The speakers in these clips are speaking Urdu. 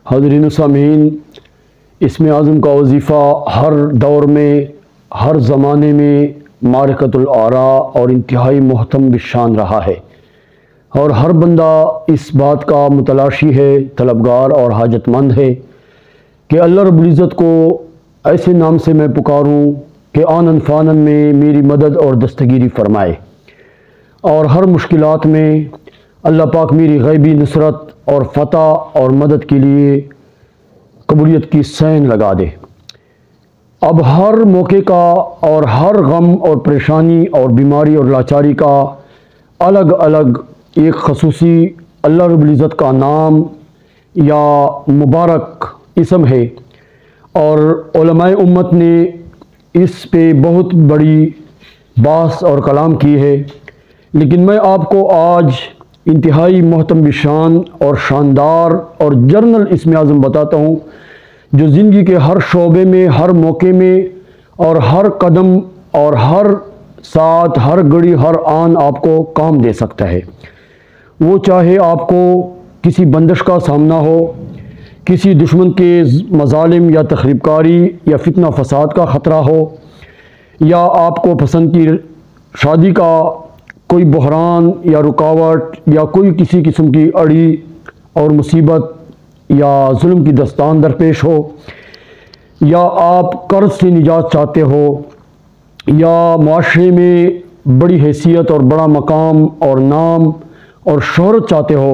حاضرین و سامعین، اسم اعظم کا وظیفہ ہر دور میں، ہر زمانے میں معرکۃ الآراء اور انتہائی محتم بالشان رہا ہے، اور ہر بندہ اس بات کا متلاشی ہے، طلبگار اور حاجت مند ہے کہ اللہ رب العزت کو ایسے نام سے میں پکاروں کہ آنن فانن میں میری مدد اور دستگیری فرمائے، اور ہر مشکلات میں اللہ پاک میری غیبی نصرت اور فتح اور مدد کے لیے قبولیت کی سین لگا دے۔ اب ہر موقع کا اور ہر غم اور پریشانی اور بیماری اور لاچاری کا الگ الگ ایک خصوصی اللہ رب العزت کا نام یا مبارک اسم ہے، اور علماء امت نے اس پہ بہت بڑی بحث اور کلام کی ہے، لیکن میں آپ کو آج انتہائی محتم بشان اور شاندار اور جرنل اسم اعظم بتاتا ہوں جو زندگی کے ہر شعبے میں، ہر موقع میں اور ہر قدم اور ہر ساتھ، ہر گھڑی، ہر آن آپ کو کام دے سکتا ہے۔ وہ چاہے آپ کو کسی بندش کا سامنا ہو، کسی دشمن کے مظالم یا تخریب کاری یا فتنہ فساد کا خطرہ ہو، یا آپ کو پسند کی شادی کا کوئی بحران یا رکاوٹ یا کوئی کسی قسم کی اڑی اور مصیبت یا ظلم کی دستان درپیش ہو، یا آپ قرض سے نجات چاہتے ہو، یا معاشرے میں بڑی حیثیت اور بڑا مقام اور نام اور شہرت چاہتے ہو،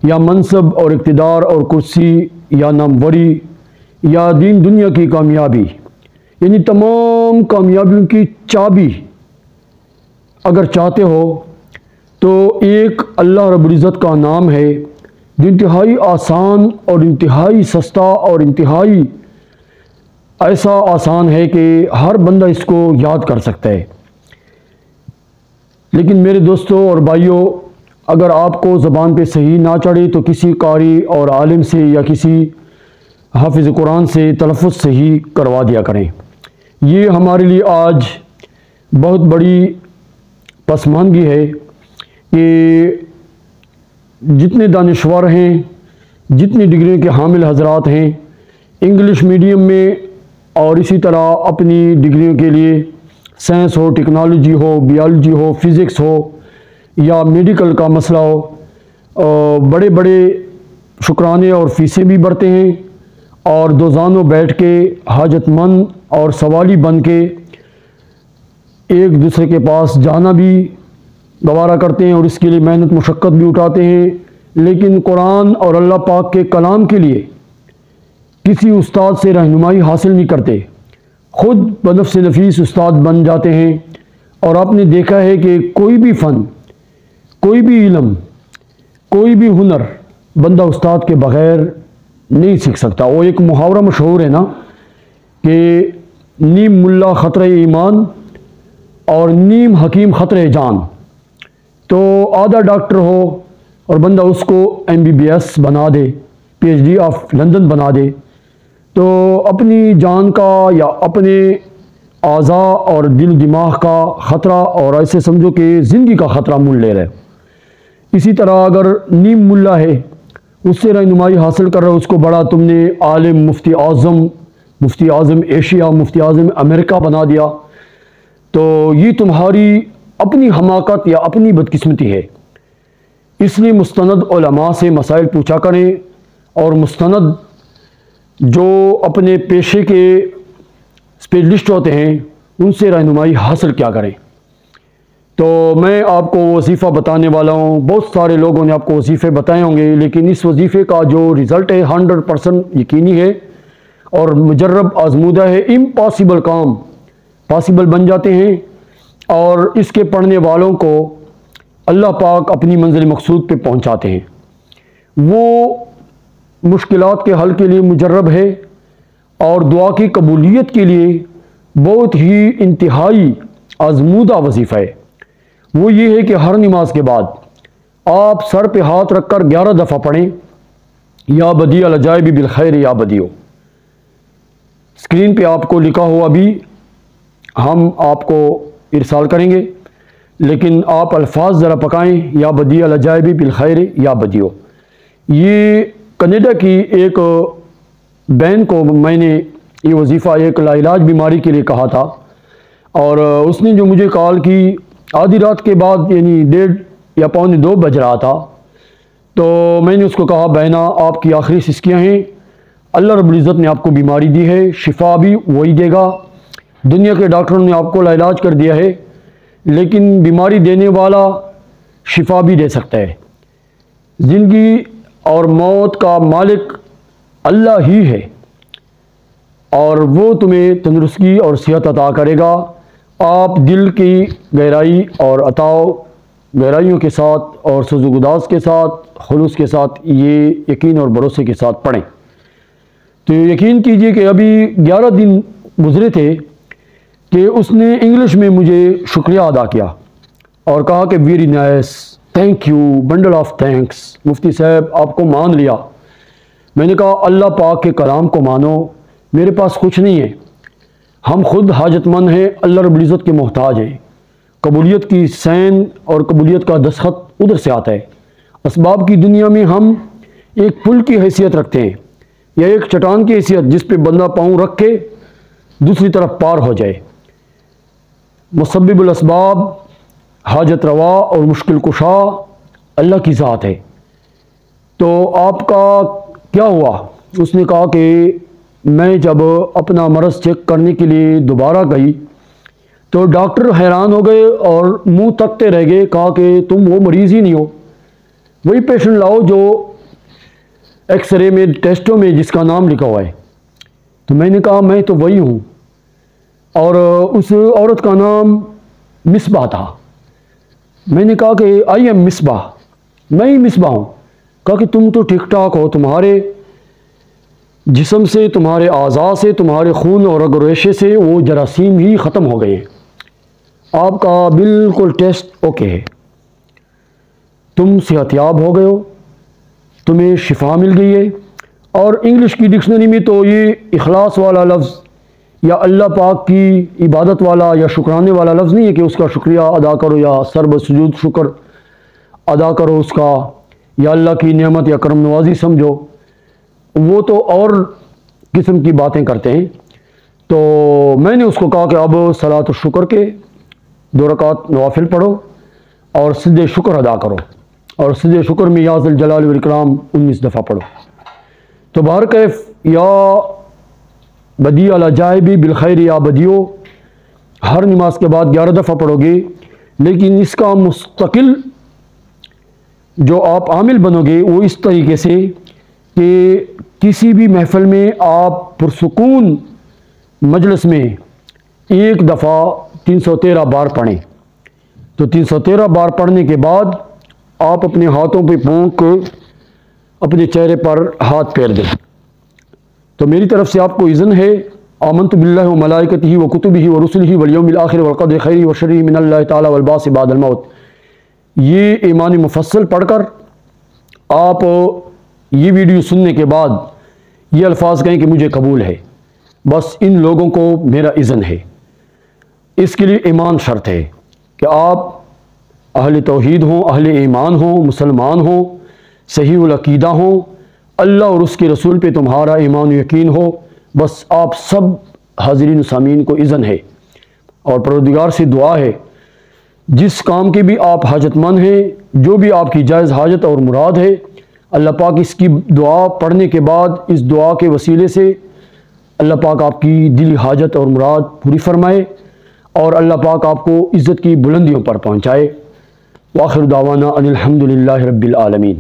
یا منصب اور اقتدار اور کرسی یا ناموری یا دین دنیا کی کامیابی، یعنی تمام کامیابیوں کی چابی اگر چاہتے ہو تو ایک اللہ رب العزت کا نام ہے جو انتہائی آسان اور انتہائی سستا اور انتہائی ایسا آسان ہے کہ ہر بندہ اس کو یاد کر سکتا ہے۔ لیکن میرے دوستوں اور بھائیوں، اگر آپ کو زبان پہ صحیح نہ چڑھے تو کسی قاری اور عالم سے یا کسی حافظ قرآن سے تلفظ صحیح کروا دیا کریں۔ یہ ہمارے لیے آج بہت بڑی پسماندگی ہے کہ جتنے دانشور ہیں، جتنی ڈگریوں کے حامل حضرات ہیں، انگلش میڈیم میں اور اسی طرح اپنی ڈگریوں کے لیے سائنس ہو، ٹیکنالوجی ہو، بیالوجی ہو، فزکس ہو یا میڈیکل کا مسئلہ ہو، بڑے بڑے شکرانے اور فیسیں بھی بھرتے ہیں، اور دوزانوں بیٹھ کے حاجت مند اور سوالی بن کے ایک دوسرے کے پاس جانا بھی گوارا کرتے ہیں اور اس کے لیے محنت مشقت بھی اٹھاتے ہیں، لیکن قرآن اور اللہ پاک کے کلام کے لیے کسی استاد سے رہنمائی حاصل نہیں کرتے، خود بنفس نفیس استاد بن جاتے ہیں۔ اور آپ نے دیکھا ہے کہ کوئی بھی فن، کوئی بھی علم، کوئی بھی ہنر بندہ استاد کے بغیر نہیں سیکھ سکتا۔ وہ ایک محاورہ مشہور ہے نا کہ نیم ملا خطرہ ایمان اور نیم حکیم خطرہ جان۔ تو آدھا ڈاکٹر ہو اور بندہ اس کو MBBS بنا دے، PhD آف لندن بنا دے، تو اپنی جان کا یا اپنے اعضاء اور دل دماغ کا خطرہ، اور ایسے سمجھو کہ زندگی کا خطرہ مول لے رہے۔ اسی طرح اگر نیم ملا ہے، اس سے رہنمائی حاصل کر رہا ہے، اس کو بڑا تم نے عالم، مفتی اعظم ایشیا، مفتی اعظم امریکہ بنا دیا، تو یہ تمہاری اپنی حماقت یا اپنی بدقسمتی ہے۔ اس لیے مستند علماء سے مسائل پوچھا کریں، اور مستند جو اپنے پیشے کے اسپیشلسٹ ہوتے ہیں ان سے رہنمائی حاصل کیا کریں۔ تو میں آپ کو وظیفہ بتانے والا ہوں، بہت سارے لوگوں نے آپ کو وظیفے بتائے ہوں گے، لیکن اس وظیفے کا جو رزلٹ ہے 100% یقینی ہے اور مجرب آزمودہ ہے۔ امپاسبل کام پاسبل بن جاتے ہیں، اور اس کے پڑھنے والوں کو اللہ پاک اپنی منزل مقصود پہ پہنچاتے ہیں۔ وہ مشکلات کے حل کے لیے مجرب ہے، اور دعا کی قبولیت کے لیے بہت ہی انتہائی آزمودہ وظیفہ ہے۔ وہ یہ ہے کہ ہر نماز کے بعد آپ سر پہ ہاتھ رکھ کر 11 دفعہ پڑھیں، یا بدیع العجائب بالخیر یا بدیع۔ اسکرین پہ آپ کو لکھا ہوا بھی ہم آپ کو ارسال کریں گے، لیکن آپ الفاظ ذرا پکائیں، یا بدیع العجائب بالخیر یا بدیع۔ یہ کینیڈا کی ایک بہن کو میں نے یہ وظیفہ ایک لاعلاج بیماری کے لیے کہا تھا، اور اس نے جو مجھے کال کی آدھی رات کے بعد، یعنی 1:30 یا 1:45 بج رہا تھا، تو میں نے اس کو کہا بہنا آپ کی آخری سسکیاں ہیں، اللہ رب العزت نے آپ کو بیماری دی ہے، شفا بھی وہی دے گا، دنیا کے ڈاکٹروں نے آپ کو لاعلاج کر دیا ہے، لیکن بیماری دینے والا شفا بھی دے سکتا ہے۔ زندگی اور موت کا مالک اللہ ہی ہے، اور وہ تمہیں تندرستی اور صحت عطا کرے گا۔ آپ دل کی گہرائی اور گہرائیوں کے ساتھ اور سوزوگداز کے ساتھ، خلوص کے ساتھ یہ یقین اور بھروسے کے ساتھ پڑھیں۔ تو یقین کیجئے کہ ابھی 11 دن گزرے تھے کہ اس نے انگلش میں مجھے شکریہ ادا کیا اور کہا کہ very nice, thank you, bundle of thanks, مفتی صاحب آپ کو مان لیا۔ میں نے کہا اللہ پاک کے کلام کو مانو، میرے پاس کچھ نہیں ہے، ہم خود حاجت مند ہیں، اللہ رب العزت کے محتاج ہیں۔ قبولیت کی سین اور قبولیت کا دستخط ادھر سے آتا ہے۔ اسباب کی دنیا میں ہم ایک پل کی حیثیت رکھتے ہیں، یا ایک چٹان کی حیثیت جس پہ بندہ پاؤں رکھ کے دوسری طرف پار ہو جائے۔ مسبب الاسباب، حاجت روا اور مشکل کشا اللہ کی ذات ہے۔ تو آپ کا کیا ہوا؟ اس نے کہا کہ میں جب اپنا مرض چیک کرنے کے لیے دوبارہ گئی تو ڈاکٹر حیران ہو گئے اور منہ تکتے رہ گئے، کہا کہ تم وہ مریض ہی نہیں ہو، وہی پیشنٹ لاؤ جو ایکس رے میں ٹیسٹوں میں جس کا نام لکھا ہوا ہے۔ تو میں نے کہا میں تو وہی ہوں، اور اس عورت کا نام مصباح تھا۔ میں نے کہا کہ آئی ایم مصباح، میں ہی مصباح ہوں۔ کہا کہ تم تو ٹھیک ٹھاک ہو، تمہارے جسم سے، تمہارے اعضاء سے، تمہارے خون اور رگ و ریشے سے وہ جراثیم ہی ختم ہو گئے ہیں، آپ کا بالکل ٹیسٹ اوکے ہے، تم صحت یاب ہو گئے ہو، تمہیں شفا مل گئی ہے۔ اور انگلش کی ڈکشنری میں تو یہ اخلاص والا لفظ یا اللہ پاک کی عبادت والا یا شکرانے والا لفظ نہیں ہے کہ اس کا شکریہ ادا کرو یا سر بسجود شکر ادا کرو اس کا، یا اللہ کی نعمت یا کرم نوازی سمجھو، وہ تو اور قسم کی باتیں کرتے ہیں۔ تو میں نے اس کو کہا کہ اب صلاۃ الشکر کے 2 رکعت نوافل پڑھو اور سجدہ شکر ادا کرو، اور سجدہ شکر میں یا ذی الجلال والاکرام 19 دفعہ پڑھو۔ تو بہرکیف یا بدیع العجائب بالخیر یا بدیو ہر نماز کے بعد 11 دفعہ پڑھو گے، لیکن اس کا مستقل جو آپ عامل بنو گے وہ اس طریقے سے کہ کسی بھی محفل میں آپ پرسکون مجلس میں 1 دفعہ 313 بار پڑھیں۔ تو 313 بار پڑھنے کے بعد آپ اپنے ہاتھوں پہ پھونک کے اپنے چہرے پر ہاتھ پھیر دیں۔ تو میری طرف سے آپ کو اذن ہے، آمنت باللہ و ملائکتہ و کتبہ و رسلہ والیوم الآخر والقدر خیرہ و شرہ من اللہ تعالی والبعث بعد الموت، یہ ایمان مفصل پڑھ کر آپ یہ ویڈیو سننے کے بعد یہ الفاظ کہیں کہ مجھے قبول ہے، بس ان لوگوں کو میرا اذن ہے۔ اس کے لیے ایمان شرط ہے کہ آپ اہل توحید ہوں، اہل ایمان ہوں، مسلمان ہوں، صحیح العقیدہ ہوں، اللہ اور اس کے رسول پہ تمہارا ایمان و یقین ہو، بس آپ سب حاضرین و سامعین کو اذن ہے۔ اور پروردگار سے دعا ہے جس کام کے بھی آپ حاجت مند ہیں، جو بھی آپ کی جائز حاجت اور مراد ہے، اللہ پاک اس کی دعا پڑھنے کے بعد اس دعا کے وسیلے سے اللہ پاک آپ کی دلی حاجت اور مراد پوری فرمائے، اور اللہ پاک آپ کو عزت کی بلندیوں پر پہنچائے۔ وآخر دعوانا ان الحمد للہ رب العالمین۔